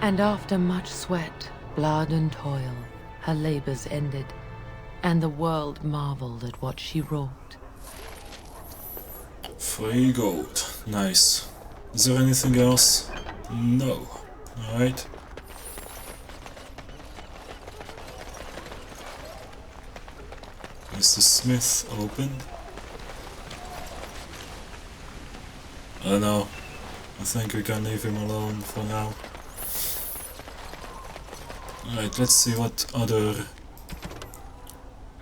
And after much sweat, blood and toil, her labors ended, and the world marveled at what she wrought. 3 gold. Nice. Is there anything else? No. Alright. Is the smith open? I don't know. I think we can leave him alone for now. Alright, let's see what other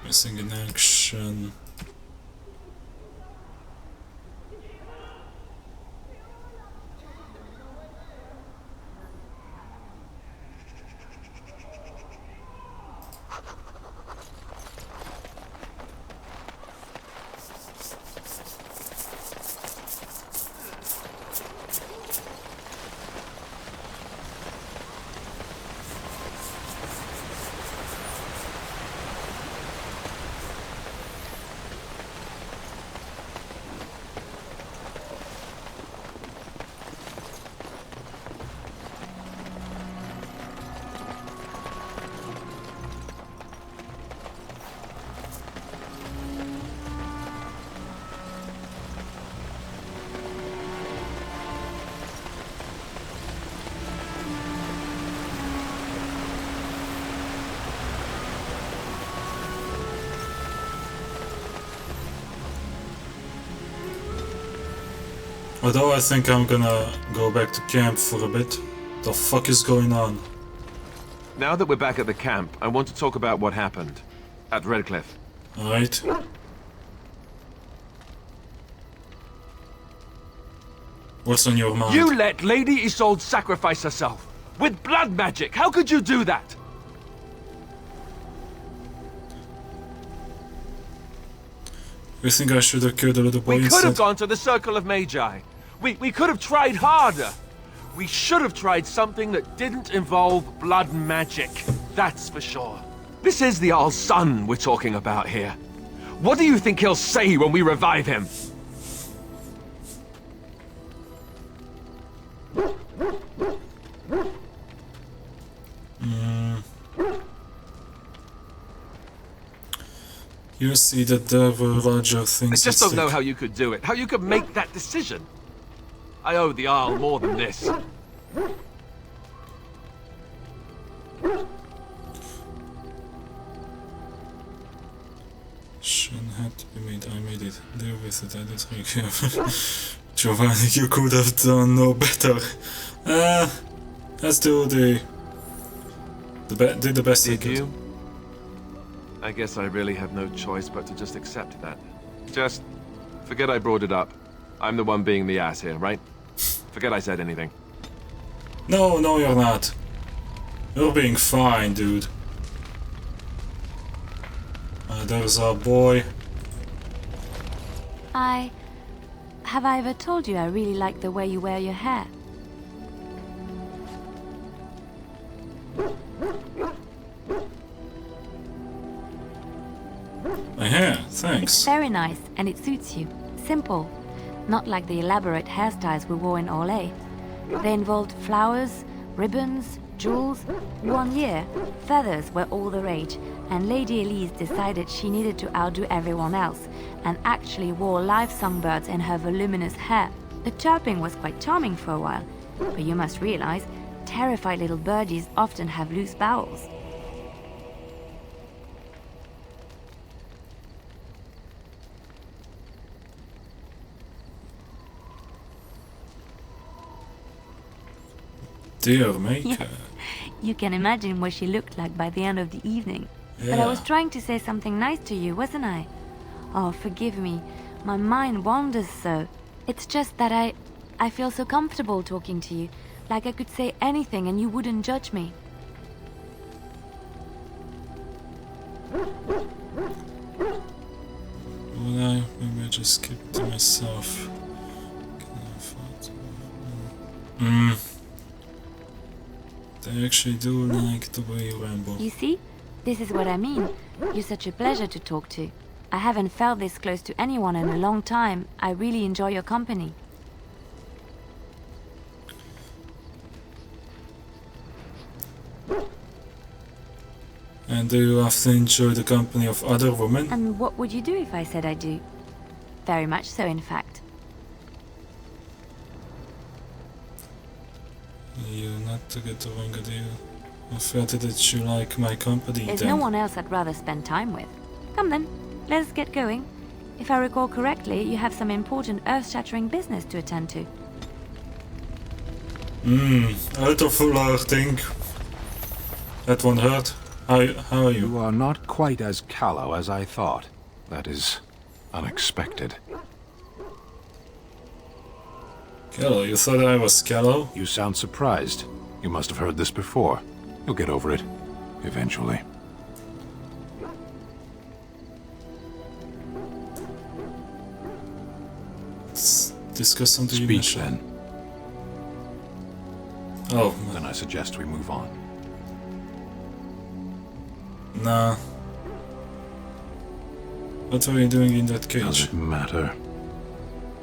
missing in action. Although I think I'm gonna go back to camp for a bit. The fuck is going on? Now that we're back at the camp, I want to talk about what happened at Redcliffe. Alright. What's on your mind? You let Lady Isolde sacrifice herself with blood magic. How could you do that? You think I should have killed the little boy We could instead? have gone to the Circle of Magi. We could have tried harder. We should have tried something that didn't involve blood magic. That's for sure. This is the Jarl's son we're talking about here. What do you think he'll say when we revive him? You see that there were larger things I just at don't know stake. how you could do it, how you could make that decision. I owe the Jarl more than this. Decision had to be made. I made it. Deal with it. I don't really care. Giovanni, you could have done no better. Let's do did the best I Did could. you? I guess I really have no choice but to just accept that. Just forget I brought it up. I'm the one being the ass here, right? Forget I said anything. No, no, you're not. You're being fine, dude. There's our boy. Have I ever told you I really like the way you wear your hair? My hair, thanks. It's very nice and it suits you. Simple. Not like the elaborate hairstyles we wore in Orlais. They involved flowers, ribbons, jewels. 1 year, feathers were all the rage, and Lady Elise decided she needed to outdo everyone else and actually wore live songbirds in her voluminous hair. The chirping was quite charming for a while, but you must realize, terrified little birdies often have loose bowels. Dear maker. You can imagine what she looked like by the end of the evening. But I was trying to say something nice to you, wasn't I? Oh, forgive me. My mind wanders so. It's just that I feel so comfortable talking to you. Like I could say anything and you wouldn't judge me. Well, maybe I just keep it to myself. They actually do like the way you ramble. You see? This is what I mean. You're such a pleasure to talk to. I haven't felt this close to anyone in a long time. I really enjoy your company. And do you often enjoy the company of other women? And what would you do if I said I do? Very much so, in fact. You're not to get the wrong idea. I felt that you like my company There's then. no one else I'd rather spend time with. Come then, let's get going. If I recall correctly, you have some important earth-shattering business to attend to. Autofuller thing. That one hurt. How are you? You are not quite as callow as I thought. That is unexpected. Callow, you thought I was callow? You sound surprised. You must have heard this before. You'll get over it. Eventually. Let's discuss something you Speak mentioned. then. Oh, Then I suggest we move on. nah. What were you doing in that Does cage? it matter?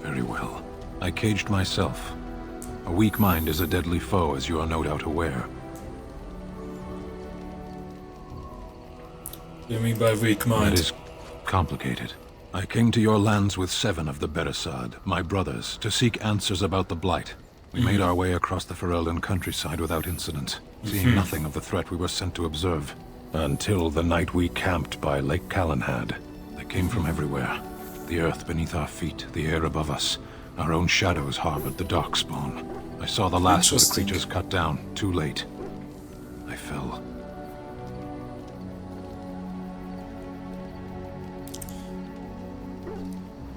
Very well. I caged myself. A weak mind is a deadly foe, as you are no doubt aware. You mean by weak That mind? is complicated. I came to your lands with 7 of the Beresad, my brothers, to seek answers about the Blight. We made our way across the Ferelden countryside without incident, seeing nothing of the threat we were sent to observe. Until the night we camped by Lake Calenhad. They came from everywhere. The earth beneath our feet, the air above us. Our own shadows harbored the Darkspawn. I saw the last of the Interesting. creatures cut down, too late. I fell.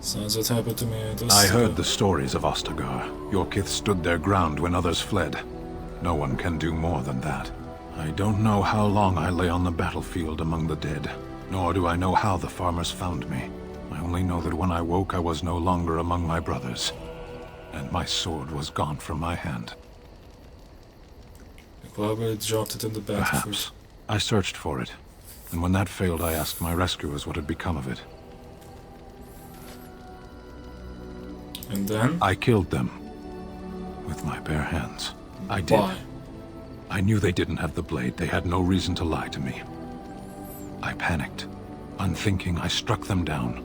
Sounds what happened to me. I heard the stories of Ostagar. Your kith stood their ground when others fled. No one can do more than that. I don't know how long I lay on the battlefield among the dead, nor do I know how the farmers found me. I only know that when I woke I was no longer among my brothers, and my sword was gone from my hand. You probably dropped it in the battlefield. Perhaps. I searched for it, and when that failed I asked my rescuers what had become of it. And then? I killed them. With my bare hands. I did. Why? I knew they didn't have the blade. They had no reason to lie to me. I panicked. Unthinking, I struck them down.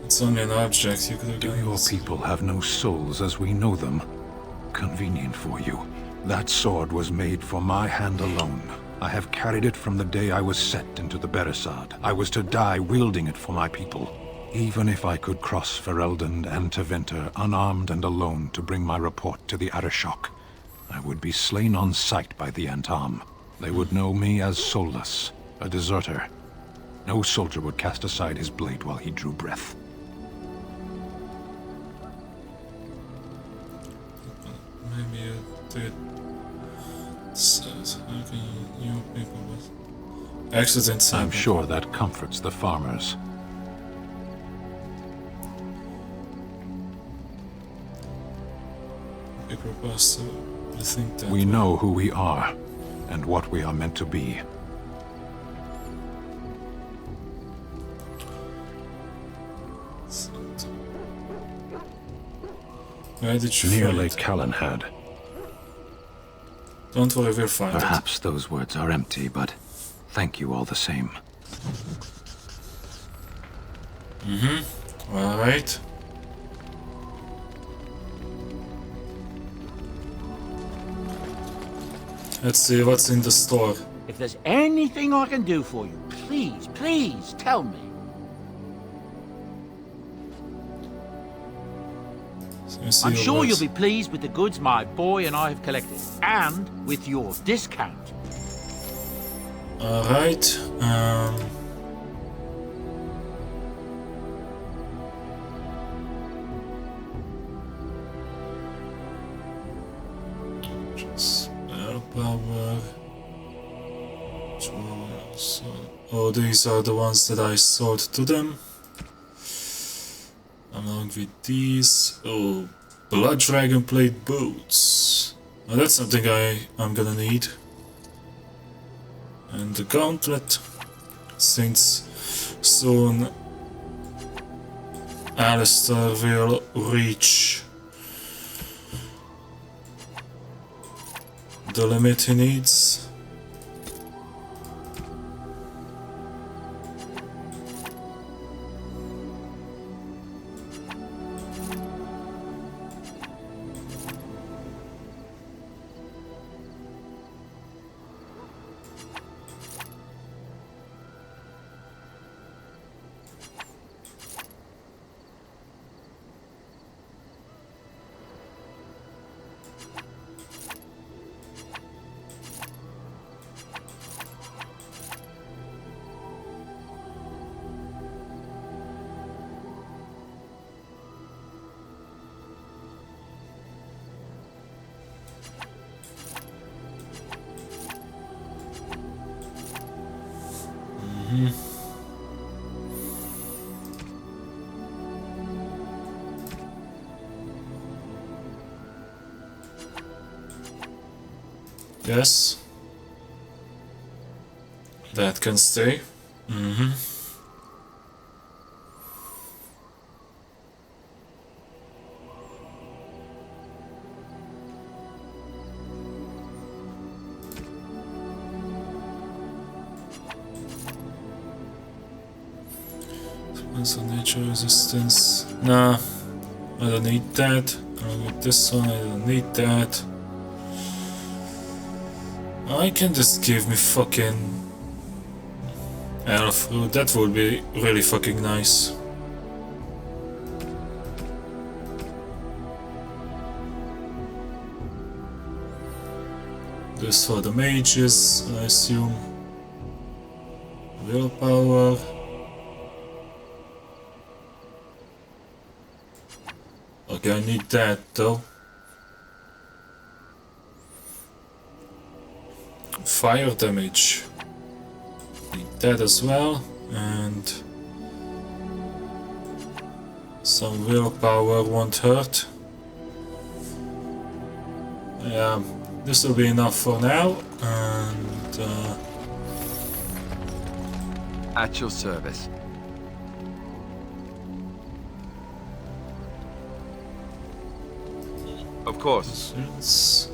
It's only an object. You could have Do done your this. people have no souls as we know them? Convenient for you. That sword was made for my hand alone. I have carried it from the day I was set into the Beresad. I was to die wielding it for my people. Even if I could cross Ferelden and Tevinter unarmed and alone to bring my report to the Arishok, I would be slain on sight by the Antam. They would know me as soulless, a deserter. No soldier would cast aside his blade while he drew breath. Maybe you did. Says, how can you people with accidents I'm happen? sure that comforts the farmers. People pass to think that. We know who we are, and what we are meant to be. Where did you Near find Lake it? Calenhad. Don't worry, we'll find Perhaps those words are empty, but thank you all the same. it. Alright. Let's see what's in the store. If there's anything I can do for you, please, please tell me. So you see I'm your sure words. you'll be pleased with the goods my boy and I have collected, and with your discount. Alright. Spell power. Oh, these are the ones that I sold to them. Along with these. Oh, Blood Dragon Plate boots. Now that's something I'm gonna need. And the gauntlet, since soon Alistair will reach the limit he needs. Yes. That can stay. So nature resistance. Nah, I don't need that. I'll get this one, I don't need that. I can just give me fucking elf root. That would be really fucking nice. This for the mages, I assume. Willpower. Okay, I need that though. Fire damage. Need that as well, and some willpower won't hurt. Yeah, this will be enough for now, and At your service. Of course. Yes.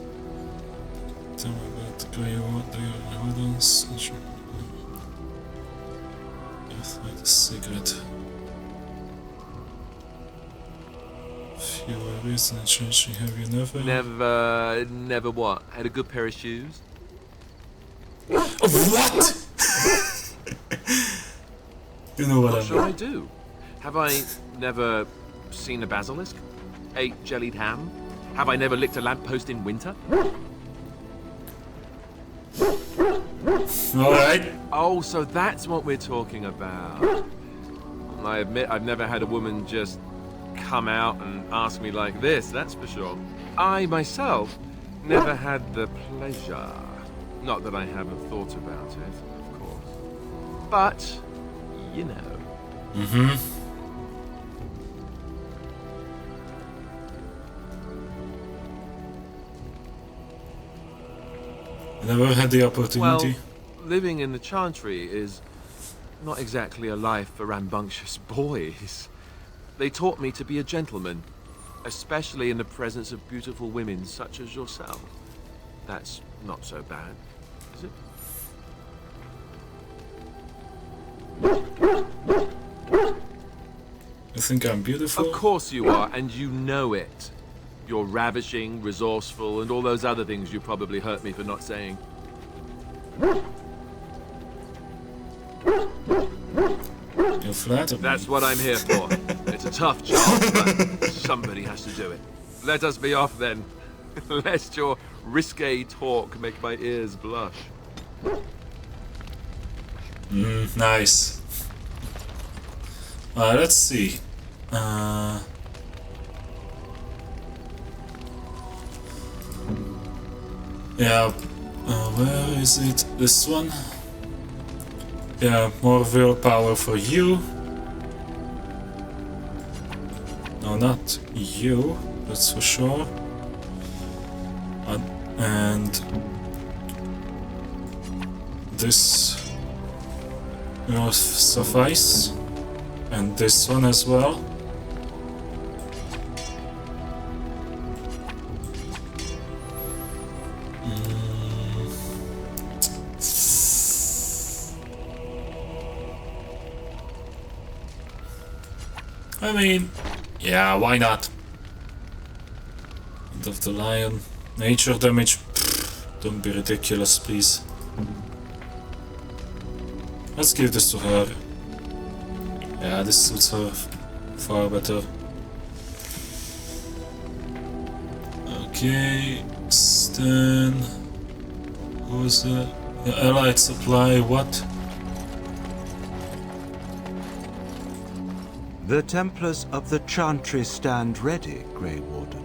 Tell me about the grey evidence. Earthlight cigarette. Few worries and changing. Have you never? Never what? Had a good pair of shoes? What? You know what What I should I mean. do? Have I never seen a basilisk? Ate jellied ham? Have I never licked a lamppost in winter? Alright. Oh, so that's what we're talking about. I admit I've never had a woman just come out and ask me like this, that's for sure. I myself never had the pleasure. Not that I haven't thought about it, of course. But, you know. Never had the opportunity. Well, living in the Chantry is not exactly a life for rambunctious boys. They taught me to be a gentleman, especially in the presence of beautiful women such as yourself. That's not so bad, is it? You think I'm beautiful? Of course you are, and you know it. You're ravishing, resourceful, and all those other things you probably hurt me for not saying. You flatter me. That's what I'm here for. It's a tough job, but somebody has to do it. Let us be off then, lest your risque talk make my ears blush. Nice. Let's see. Yeah, where is it? This one? Yeah, more willpower for you. No, not you, that's for sure. And this will suffice. And this one as well. I mean, yeah, why not? End of the lion. Nature damage. Pfft, don't be ridiculous, please. Let's give this to her. Yeah, this suits her far better. Okay, Stan. Who's the allied supply? What? The Templars of the Chantry stand ready, Grey Warden.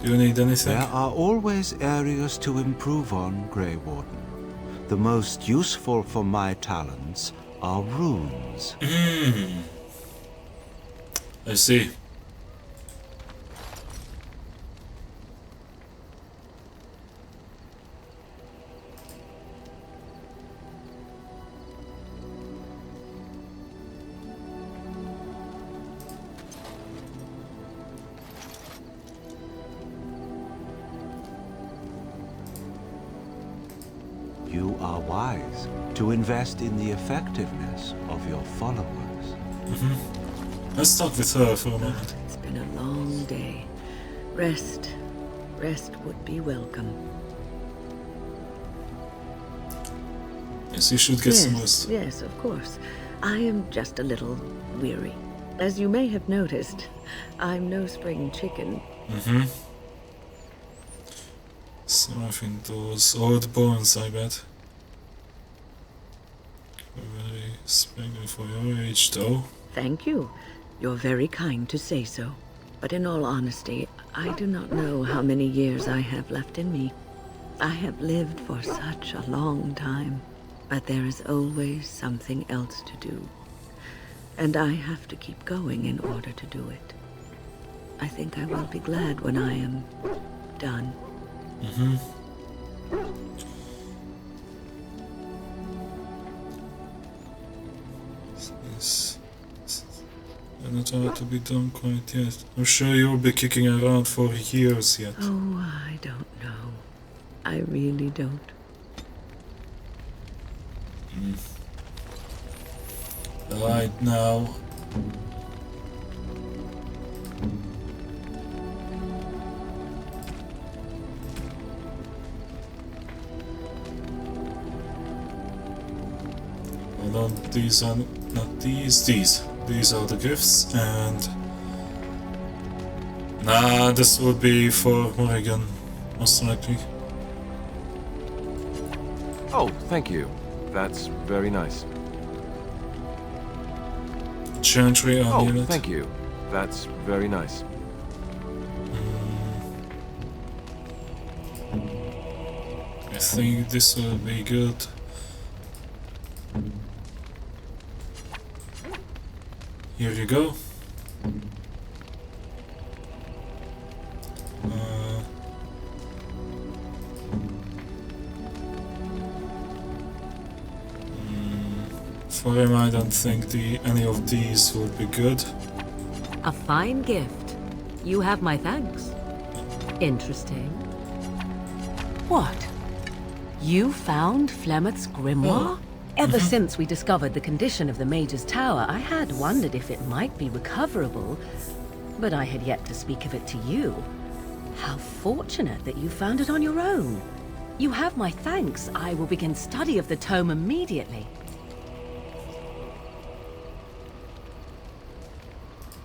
Do you need anything? There are always areas to improve on, Grey Warden. The most useful for my talents are runes. I see. You are wise to invest in the effectiveness of your followers. Let's talk with her for a moment. It's been a long day. Rest would be welcome. Yes, you should get some rest. Yes, of course. I am just a little weary. As you may have noticed, I'm no spring chicken. So I think those old bones, I bet. Very springy for your age, though. Thank you. You're very kind to say so. But in all honesty, I do not know how many years I have left in me. I have lived for such a long time, but there is always something else to do. And I have to keep going in order to do it. I think I will be glad when I am done. They're not allowed to be done quite yet. I'm sure you'll be kicking around for years yet. Oh, I don't know. I really don't. Right now. Well, no, these are not these. These are the gifts, and nah, this would be for Morrigan, most likely. Oh, thank you. That's very nice. Chantry Oh, amulet. thank you. That's very nice. I think this will be good. Here you go. For him, I don't think any of these would be good. A fine gift. You have my thanks. Interesting. What? You found Flemeth's grimoire? Ever since we discovered the condition of the Mage's Tower, I had wondered if it might be recoverable, but I had yet to speak of it to you. How fortunate that you found it on your own. You have my thanks. I will begin study of the tome immediately.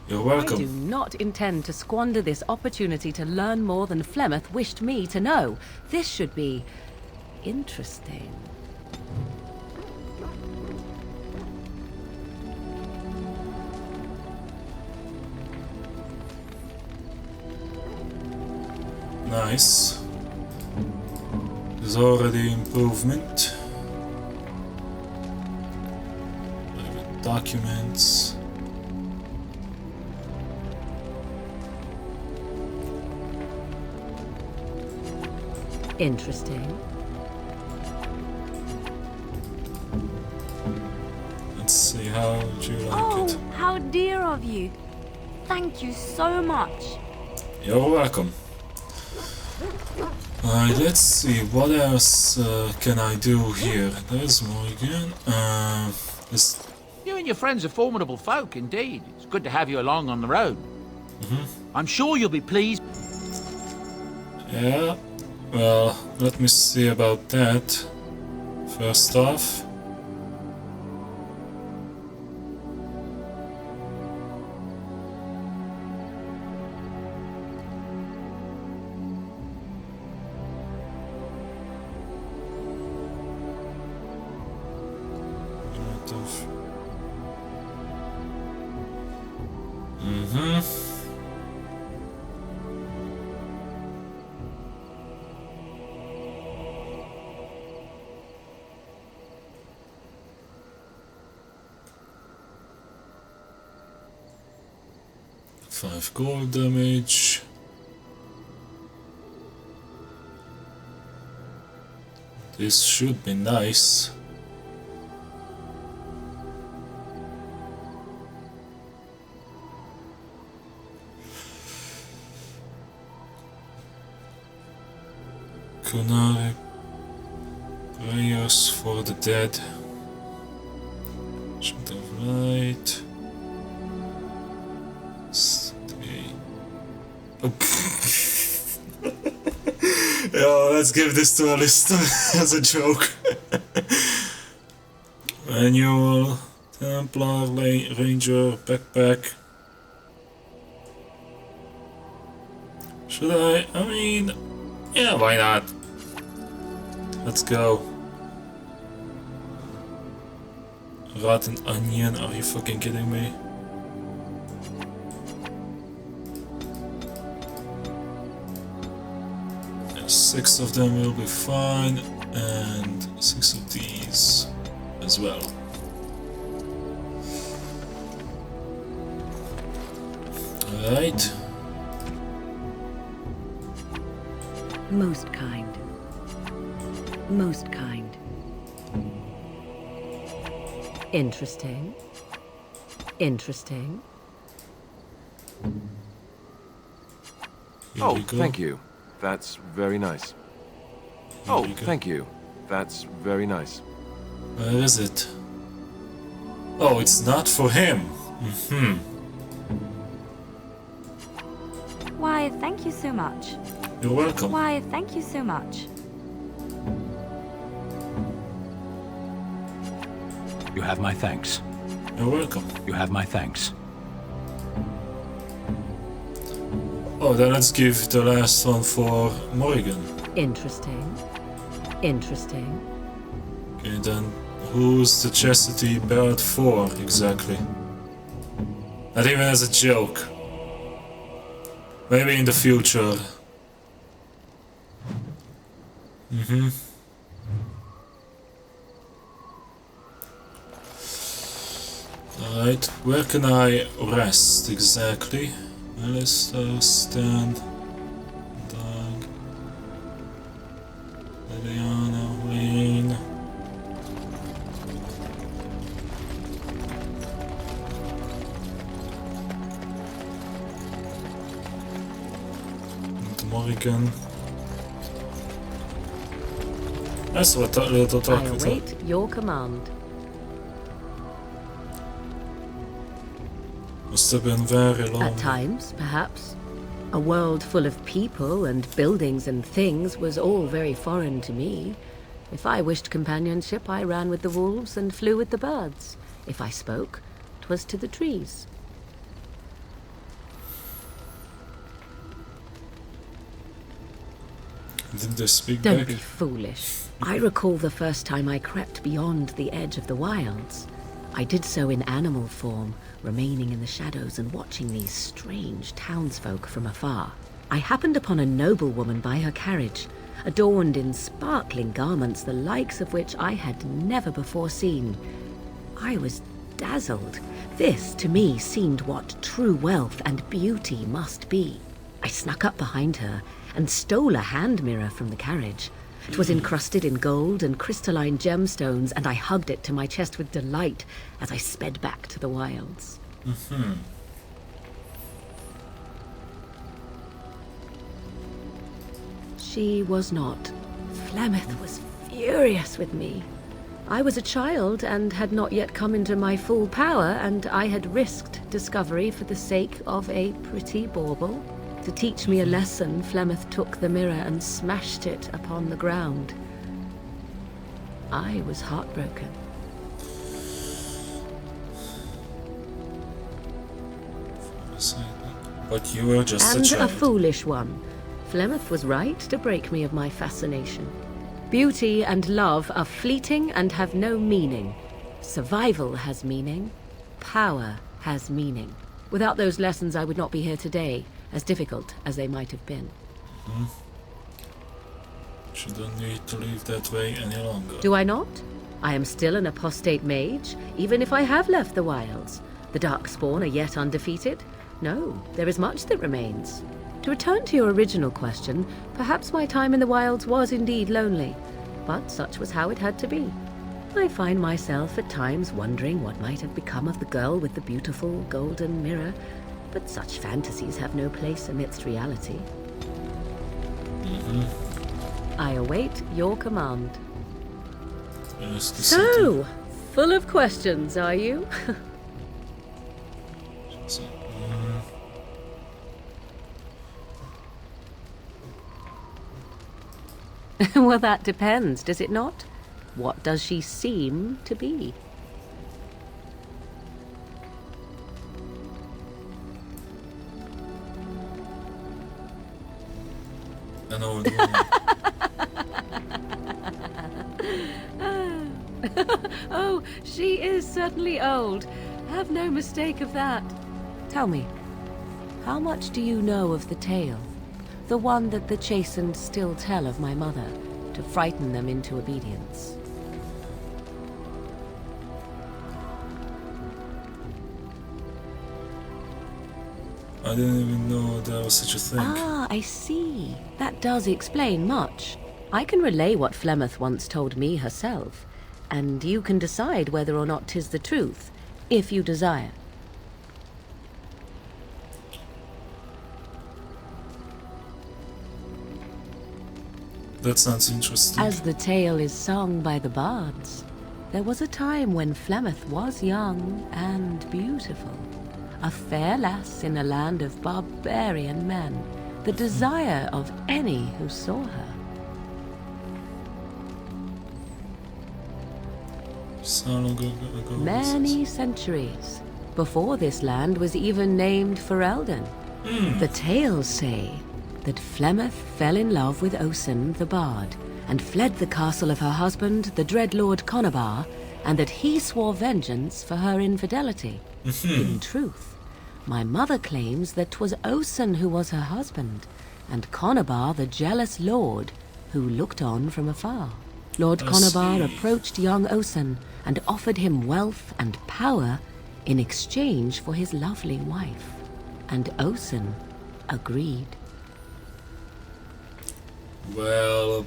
You're I welcome. do not intend to squander this opportunity to learn more than Flemeth wished me to know. This should be interesting. Nice. There's already improvement. Private documents. Interesting. Let's see, how would you like Oh, it? how dear of you. Thank you so much. You're welcome. Alright, let's see, what else can I do here? There's Morrigan. You and your friends are formidable folk, indeed. It's good to have you along on the road. I'm sure you'll be pleased. Yeah, well, let me see about that. First off, five gold damage. This should be nice. Kunari prayers for the dead. Should have light. Stay. Oh. Yo, let's give this to Alistair as a joke. Annual Templar Ranger backpack. Should I? I mean, yeah, why not? Let's go. Rotten onion, are you fucking kidding me? Yeah, 6 of them will be fine, and 6 of these as well. Alright. Most kind. Most kind. Interesting. Interesting. Here Oh, we go. thank you. That's very nice. Here Oh, we go. thank you. That's very nice. Where is it? Oh, it's not for him. Why, thank you so much. You're welcome. Why, thank you so much. You have my thanks. You're welcome. You have my thanks. Oh, then let's give the last one for Morrigan. Interesting. Interesting. Okay, then who's the chastity belt for exactly? Not even as a joke. Maybe in the future. Alright, where can I rest exactly? Alistair, Stan, Doug, Liliana, Wayne. And Morrigan. That's what that little I talk with her. await your command. Must have been very long. At times, perhaps. A world full of people and buildings and things was all very foreign to me. If I wished companionship, I ran with the wolves and flew with the birds. If I spoke, 'twas to the trees. Did they speak Don't back? be foolish. I recall the first time I crept beyond the edge of the wilds. I did so in animal form, remaining in the shadows and watching these strange townsfolk from afar. I happened upon a noblewoman by her carriage, adorned in sparkling garments the likes of which I had never before seen. I was dazzled. This, to me, seemed what true wealth and beauty must be. I snuck up behind her and stole a hand mirror from the carriage. It was encrusted in gold and crystalline gemstones, and I hugged it to my chest with delight as I sped back to the wilds. She was not. Flemeth was furious with me. I was a child and had not yet come into my full power, and I had risked discovery for the sake of a pretty bauble. To teach me a lesson, Flemeth took the mirror and smashed it upon the ground. I was heartbroken. But you were just a And child. a foolish one. Flemeth was right to break me of my fascination. Beauty and love are fleeting and have no meaning. Survival has meaning. Power has meaning. Without those lessons, I would not be here today, as difficult as they might have been. You don't need to live that way any longer. Do I not? I am still an apostate mage, even if I have left the wilds. The Darkspawn are yet undefeated. No, there is much that remains. To return to your original question, perhaps my time in the wilds was indeed lonely, but such was how it had to be. I find myself at times wondering what might have become of the girl with the beautiful golden mirror, but such fantasies have no place amidst reality. I await your command. Yes, the city. So, full of questions, are you? So, Well, that depends, does it not? What does she seem to be? an old woman. Oh, she is certainly old. Have no mistake of that. Tell me, how much do you know of the tale? The one that the chastened still tell of my mother, to frighten them into obedience. I didn't even know there was such a thing. Ah, I see. That does explain much. I can relay what Flemeth once told me herself, and you can decide whether or not 'tis the truth, if you desire. That sounds interesting. As the tale is sung by the bards, there was a time when Flemeth was young and beautiful, a fair lass in a land of barbarian men, the desire of any who saw her. So long ago was Many this? centuries before this land was even named Ferelden. The tales say that Flemeth fell in love with Osen the Bard and fled the castle of her husband, the dread Lord Conobar, and that he swore vengeance for her infidelity. In truth, my mother claims that 'twas Osen who was her husband, and Conobar the jealous lord who looked on from afar. Lord I Conobar see. approached young Osen and offered him wealth and power in exchange for his lovely wife, and Osen agreed. Well,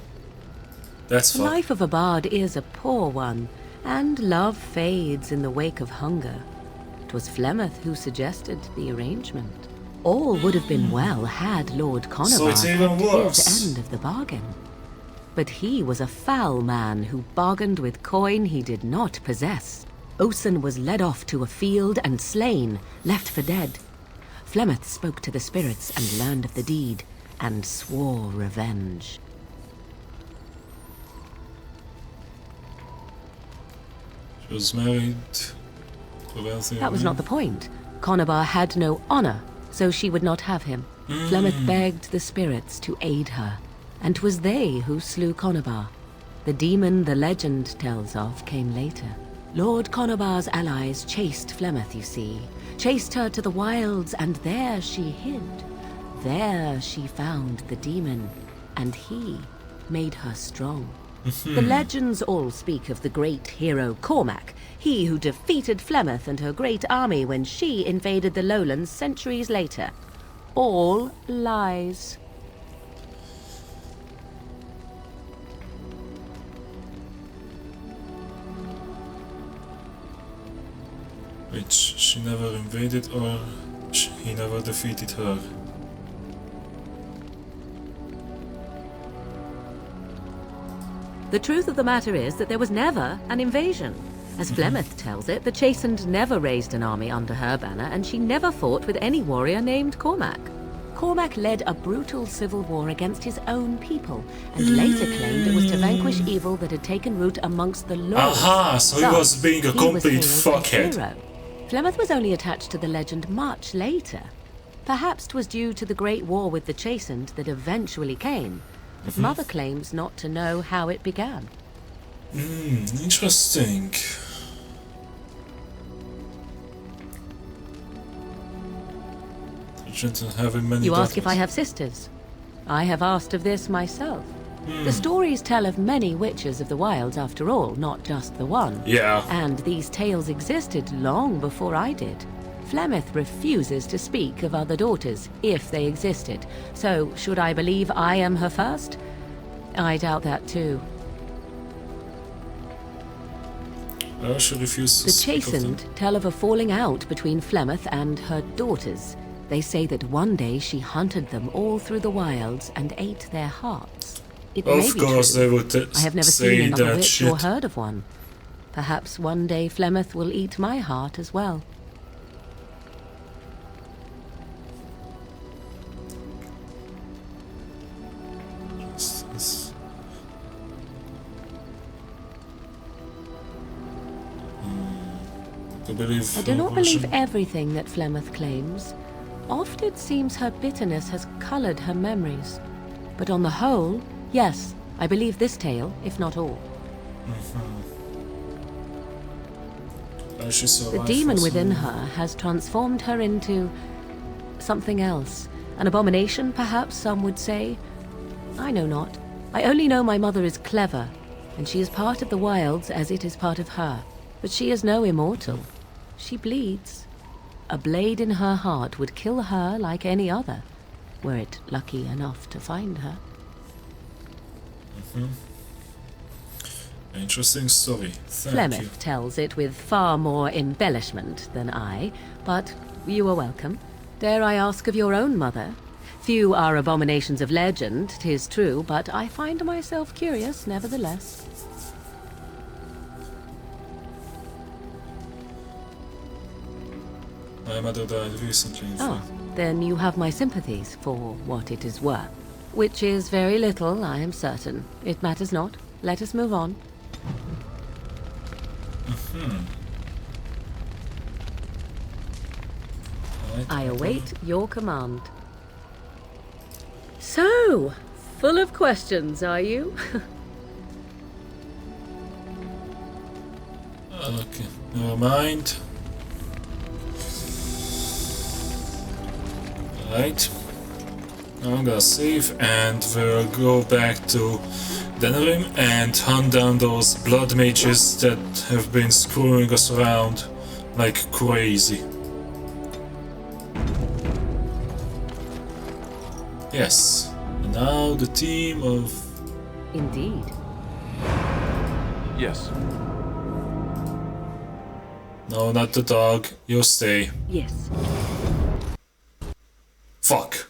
that's The fun. life of a bard is a poor one, and love fades in the wake of hunger. 'Twas Flemeth who suggested the arrangement. All would have been well had Lord Conobar it's even kept worse. his end of the bargain. But he was a foul man who bargained with coin he did not possess. Osen was led off to a field and slain, left for dead. Flemeth spoke to the spirits and learned of the deed, and swore revenge. She was married to a wealthy That was man. not the point. Conobar had no honor, so she would not have him. Flemeth begged the spirits to aid her, and 'twas they who slew Conobar. The demon the legend tells of came later. Lord Conobar's allies chased Flemeth, you see. Chased her to the wilds, and there she hid. There she found the demon, and he made her strong. The legends all speak of the great hero Cormac, he who defeated Flemeth and her great army when she invaded the lowlands centuries later. All lies. Which she never invaded, or he never defeated her. The truth of the matter is that there was never an invasion. As Flemeth tells it, the Chastened never raised an army under her banner, and she never fought with any warrior named Cormac. Cormac led a brutal civil war against his own people, and later claimed it was to vanquish evil that had taken root amongst the lords. Aha, so he was being a complete fuckhead. Flemeth was only attached to the legend much later. Perhaps 'twas due to the Great War with the Chastened that eventually came, but Mother claims not to know how it began. Interesting. You ask if I have sisters. I have asked of this myself. The stories tell of many witches of the wilds after all, not just the one. Yeah. And these tales existed long before I did. Flemeth refuses to speak of other daughters, if they existed. So, should I believe I am her first? I doubt that too. She refuses to The speak of them. Chastened tell of a falling out between Flemeth and her daughters. They say that one day she hunted them all through the wilds and ate their hearts. It may Of be course true. they would I have never say seen another that witch shit. or heard of one. Perhaps one day Flemeth will eat my heart as well. I do not believe everything that Flemeth claims. Oft it seems her bitterness has colored her memories. But on the whole, yes, I believe this tale, if not all. The demon within her has transformed her into something else. An abomination, perhaps some would say. I know not. I only know my mother is clever, and she is part of the wilds as it is part of her. But she is no immortal. She bleeds. A blade in her heart would kill her like any other, were it lucky enough to find her. Interesting story. Thank you. Flemeth tells it with far more embellishment than I, but you are welcome. Dare I ask of your own mother? Few are abominations of legend, 'tis true, but I find myself curious nevertheless. My mother died recently. Ah, then you have my sympathies for what it is worth. Which is very little, I am certain. It matters not. Let us move on. I await your command. So, full of questions, are you? Okay, never mind. Right. I'm gonna save and we'll go back to Denerim and hunt down those blood mages that have been screwing us around like crazy. Yes. And now the team of... Indeed. Yes. No, not the dog. You stay. Yes. Fuck.